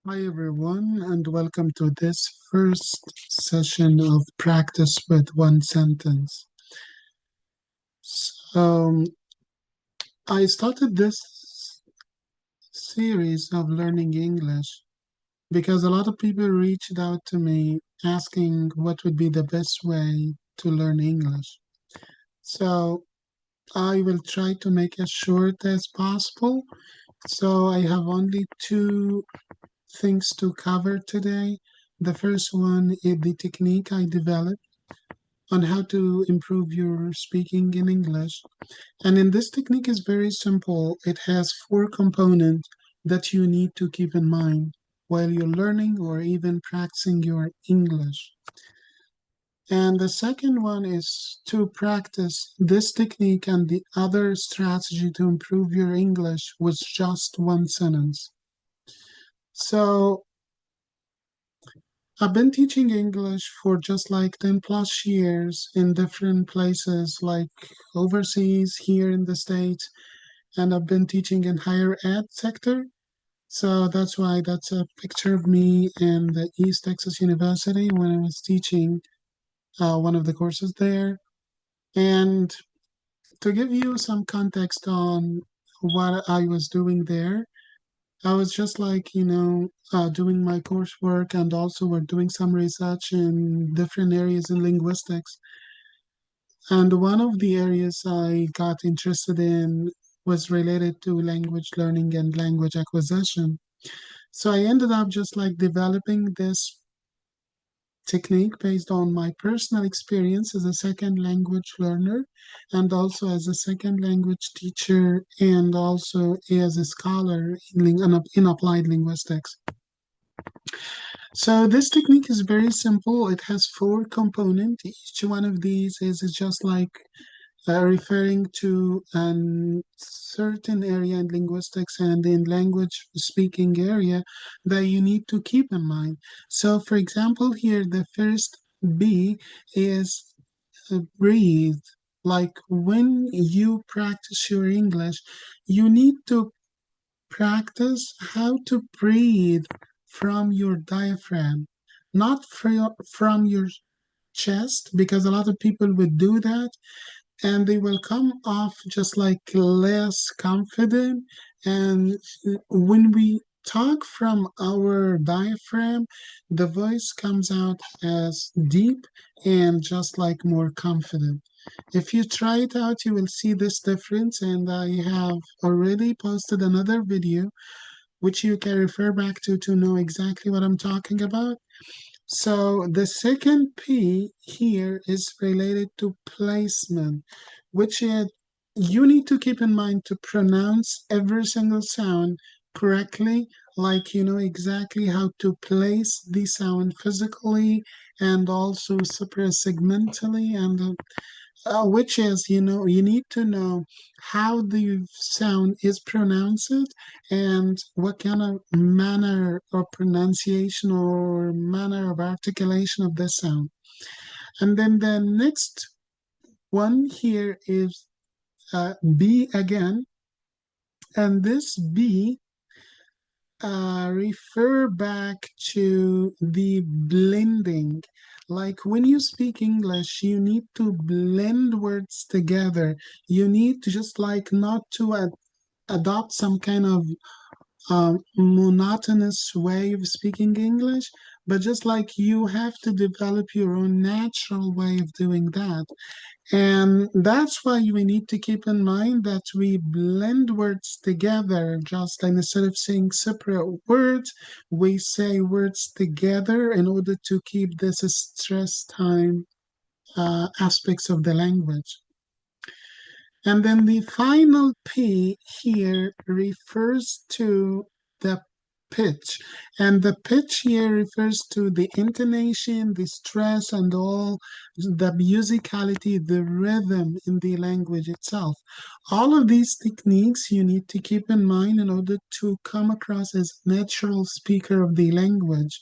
Hi, everyone, and welcome to this first session of Practice with One Sentence. So, I started this series of learning English because a lot of people reached out to me asking what would be the best way to learn English. So, I will try to make as short as possible. So, I have only two things to cover today. The first one is the technique I developed on how to improve your speaking in English. And in this technique is very simple. It has four components that you need to keep in mind while you're learning or even practicing your English. And the second one is to practice this technique and the other strategy to improve your English with just one sentence. So I've been teaching English for just like 10 plus years in different places, like overseas, here in the States, and I've been teaching in higher ed sector. So that's why that's a picture of me in the East Texas University when I was teaching one of the courses there. And to give you some context on what I was doing there, I was just like, doing my coursework and also we're doing some research in different areas in linguistics. And one of the areas I got interested in was related to language learning and language acquisition. So I ended up just like developing this technique based on my personal experience as a second language learner and also as a second language teacher and also as a scholar in applied linguistics. So this technique is very simple. It has four components. Each one of these is just like referring to a certain area in linguistics and in language speaking area that you need to keep in mind. So, for example, here the first B is breathe. Like when you practice your English, you need to practice how to breathe from your diaphragm, not from your chest, because a lot of people would do that and they will come off just like less confident. And when we talk from our diaphragm, the voice comes out as deep and just like more confident. If you try it out, you will see this difference. And I have already posted another video which you can refer back to know exactly what I'm talking about. So the second P here is related to placement, which is you need to keep in mind to pronounce every single sound correctly, like you know exactly how to place the sound physically and also suprasegmentally and which is, you need to know how the sound is pronounced and what kind of manner of pronunciation or manner of articulation of the sound. And then the next one here is B again. And this B refer back to the blending. Like when you speak English, you need to blend words together. You need to just like not to adopt some kind of monotonous way of speaking English, but just like you have to develop your own natural way of doing that. And that's why we need to keep in mind that we blend words together, just like instead of saying separate words, we say words together in order to keep this stress time aspects of the language. And then the final P here refers to the pitch. And the pitch here refers to the intonation, the stress, and all the musicality, the rhythm in the language itself. All of these techniques you need to keep in mind in order to come across as natural speaker of the language.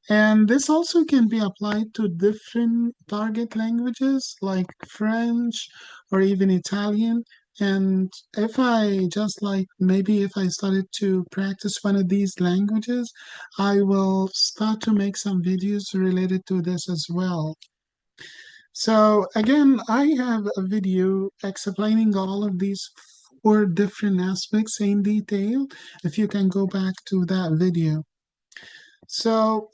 And this also can be applied to different target languages like French or even Italian. And if I just like maybe if I started to practice one of these languages, I will start to make some videos related to this as well. So again, I have a video explaining all of these four different aspects in detail. If you can go back to that video. So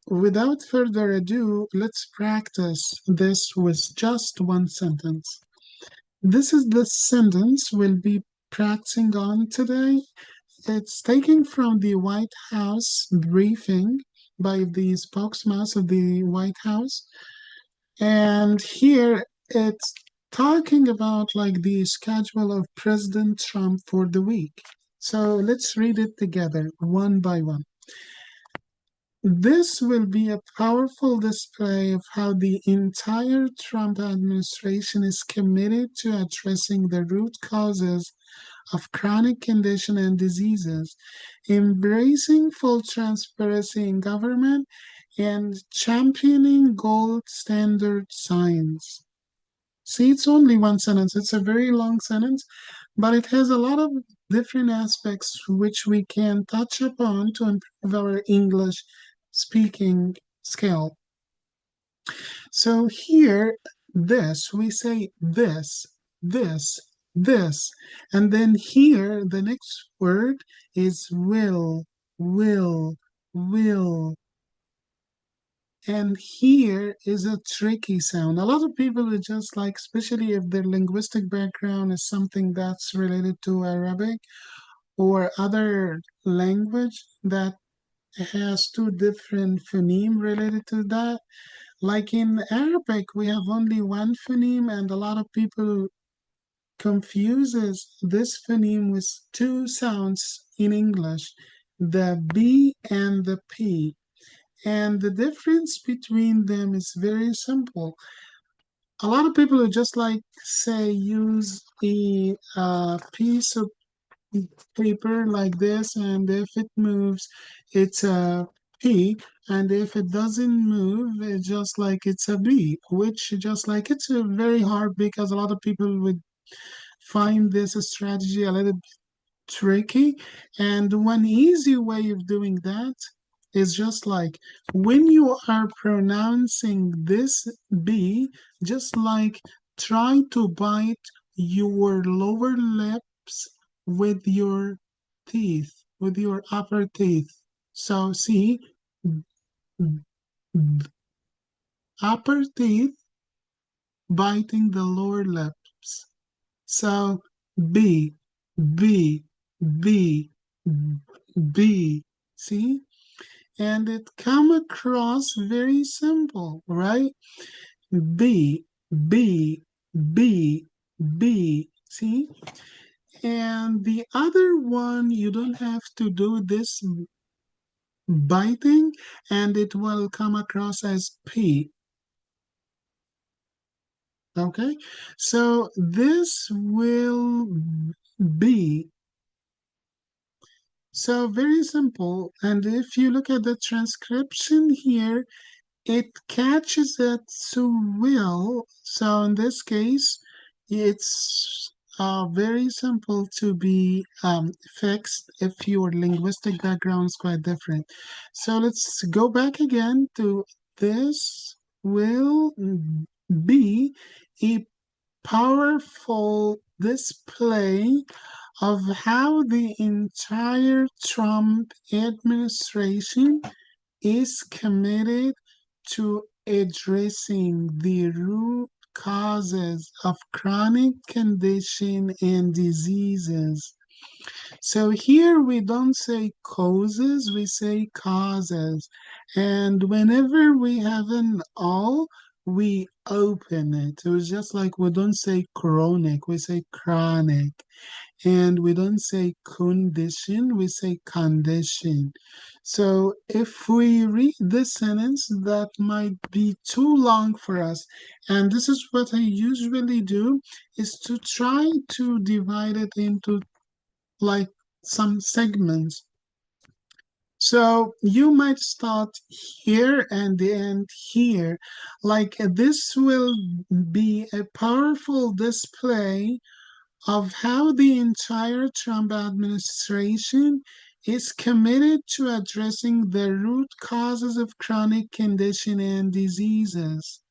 without further ado, let's practice this with just one sentence. This is the sentence we'll be practicing on today. It's taken from the White House briefing by the spokesman of the White House. And here it's talking about like the schedule of President Trump for the week. So let's read it together one by one. This will be a powerful display of how the entire Trump administration is committed to addressing the root causes of chronic conditions and diseases, embracing full transparency in government, and championing gold standard science. See, it's only one sentence. It's a very long sentence, but it has a lot of different aspects which we can touch upon to improve our English speaking skill. So here, this, we say this, this. And then here, the next word is will. And here is a tricky sound. A lot of people would just like, especially if their linguistic background is something that's related to Arabic or other language that has two different phoneme related to that. Like in Arabic, we have only one phoneme, and a lot of people confuses this phoneme with two sounds in English, the B and the P. And the difference between them is very simple. A lot of people would just like say use a piece of paper like this, and if it moves, it's a P, and if it doesn't move, it's just like it's a B, which just like it's very hard because a lot of people would find this strategy a little tricky. And one easy way of doing that is just like when you are pronouncing this B, just like try to bite your lower lips with your teeth, with your upper teeth. So see, upper teeth biting the lower lips. So B, B, B, B. See? And it come across very simple, right? B, B, B, B. See? And the other one, you don't have to do this biting, and it will come across as P. Okay? So this will be so very simple. And if you look at the transcription here, it catches it so well. So in this case, it's very simple to be fixed if your linguistic background is quite different. So let's go back again to this will be a powerful display of how the entire Trump administration is committed to addressing the root causes of chronic condition and diseases. So here we don't say causes, we say causes. And whenever we have an all, we open it. So it's just like we don't say chronic, we say chronic. And we don't say condition, we say condition. So if we read this sentence, that might be too long for us. And this is what I usually do, is to try to divide it into like some segments. So you might start here and end here. Like this will be a powerful display of how the entire Trump administration is committed to addressing the root causes of chronic condition and diseases.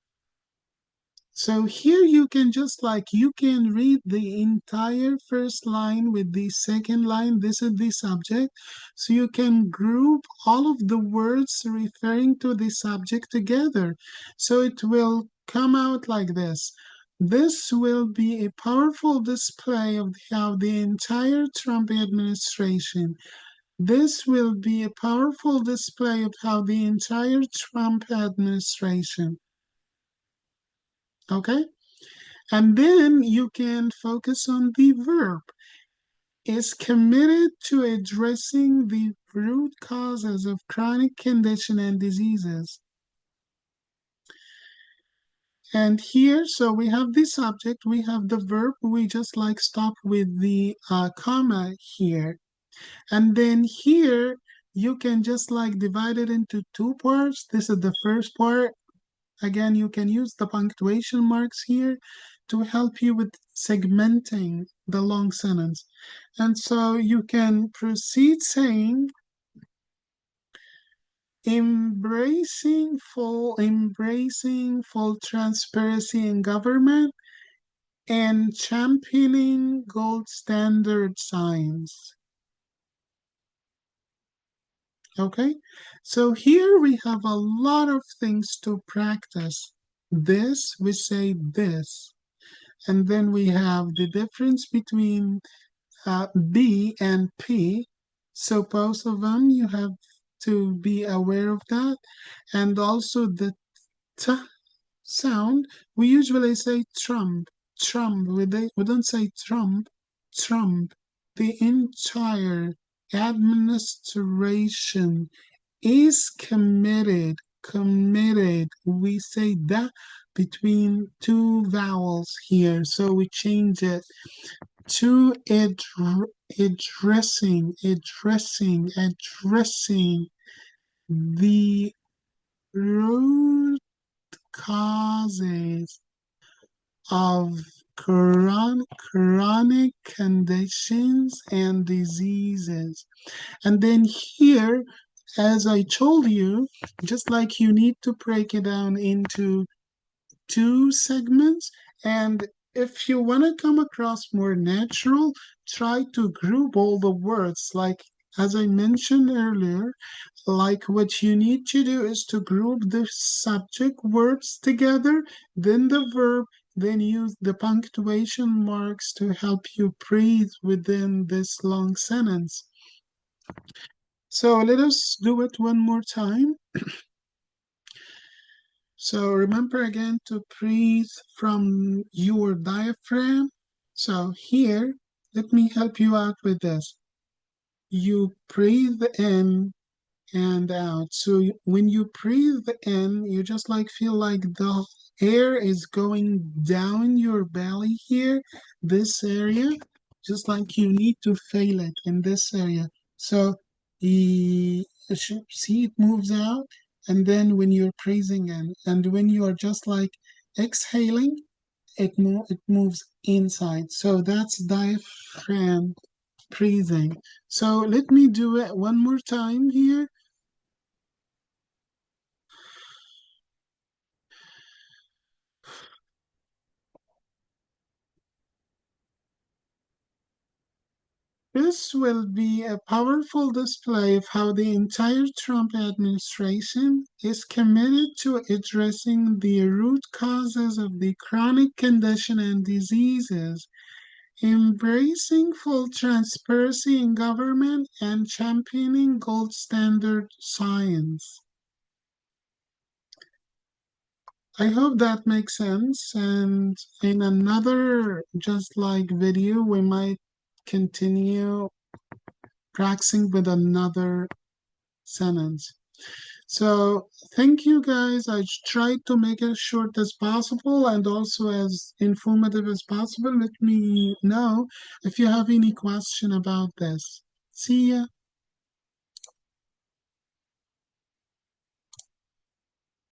So here you can just like you can read the entire first line with the second line. This is the subject. So you can group all of the words referring to the subject together. So it will come out like this. This will be a powerful display of how the entire Trump administration. This will be a powerful display of how the entire Trump administration. Okay? And then you can focus on the verb. Is committed to addressing the root causes of chronic condition and diseases. And here, so we have the subject, we have the verb, we just like stop with the comma here. And then here, you can just like divide it into two parts. This is the first part. Again, you can use the punctuation marks here to help you with segmenting the long sentence. And so you can proceed saying, embracing full transparency in government and championing gold standard science. Okay, so here we have a lot of things to practice. This, we say this. And then we have the difference between B and P. So both of them, you have to be aware of that. And also the T sound, we usually say Trump, Trump. We don't say Trump, Trump. The entire administration is committed. We say that between two vowels here. So we change it to addressing the root causes of chronic conditions and diseases. And then here, as I told you, just like you need to break it down into two segments. And if you want to come across more natural, try to group all the words. Like, as I mentioned earlier, like what you need to do is to group the subject words together, then the verb, then use the punctuation marks to help you breathe within this long sentence. So let us do it one more time. So remember again to breathe from your diaphragm. So here, let me help you out with this. You breathe in and out. So when you breathe in, you just like feel like the air is going down your belly here, this area, just like you need to feel it in this area. So the see it moves out, and then when you're breathing in, and when you are just like exhaling, it moves inside. So that's diaphragm breathing. So let me do it one more time here. This will be a powerful display of how the entire Trump administration is committed to addressing the root causes of the chronic condition and diseases, embracing full transparency in government, and championing gold standard science. I hope that makes sense. And in another just like video, we might continue practicing with another sentence. So thank you guys. I tried to make it short as possible and also as informative as possible. Let me know if you have any question about this. See ya.